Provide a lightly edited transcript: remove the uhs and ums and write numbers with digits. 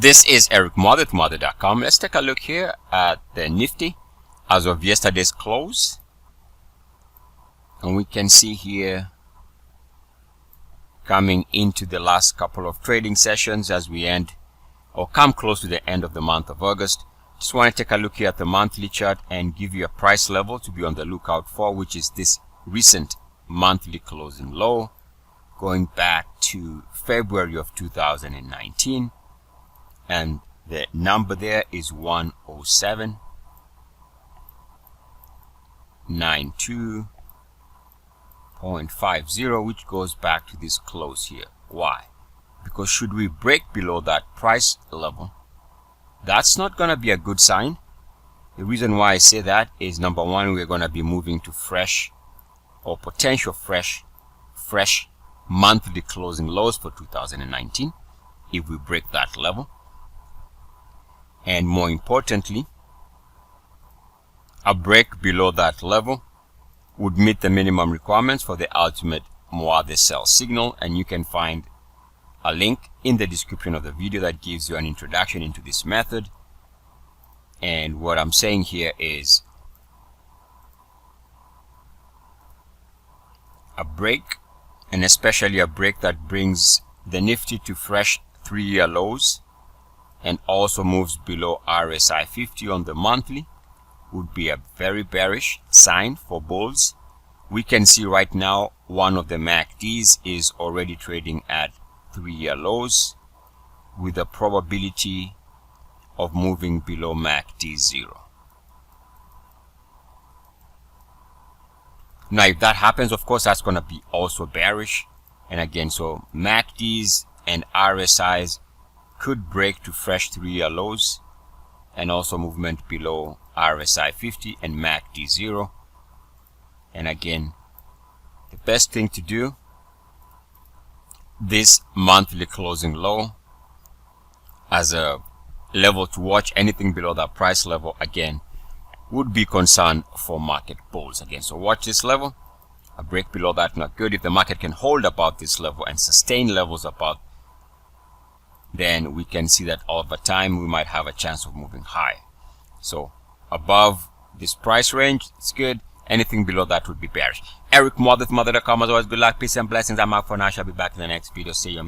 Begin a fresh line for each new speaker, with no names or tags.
This is Eric Muathe, Muathe.com. Let's take a look here at the Nifty as of yesterday's close. And we can see here coming into the last couple of trading sessions as we end or come close to the end of the month of August. Just want to take a look here at the monthly chart and give you a price level to be on the lookout for, which is this recent monthly closing low going back to February of 2019. And the number there is 107.92.50, which goes back to this close here. Why? Because should we break below that price level, that's not going to be a good sign. The reason why I say that is, number one, we're going to be moving to fresh or potential fresh monthly closing lows for 2019 if we break that level. And more importantly, a break below that level would meet the minimum requirements for the ultimate Muathe sell signal, and you can find a link in the description of the video that gives you an introduction into this method. And what I'm saying here is a break, and especially a break that brings the Nifty to fresh 3-year lows and also moves below RSI 50 on the monthly, would be a very bearish sign for bulls. We can see right now one of the MACDs is already trading at 3-year lows with a probability of moving below MACD 0. Now if that happens, of course that's going to be also bearish. And again, so MACDs and RSIs could break to fresh 3-year lows and also movement below RSI 50 and MACD 0. And again, the best thing to do, this monthly closing low as a level to watch. Anything below that price level again would be concern for market bulls again. So watch this level. A break below that, not good. If the market can hold about this level and sustain levels about, then we can see that over time we might have a chance of moving high. So above this price range, it's good. Anything below that would be bearish. Eric Muathe, Muathe.com. As always, good luck, peace and blessings. I'm out for now. I shall be back in the next video. See you.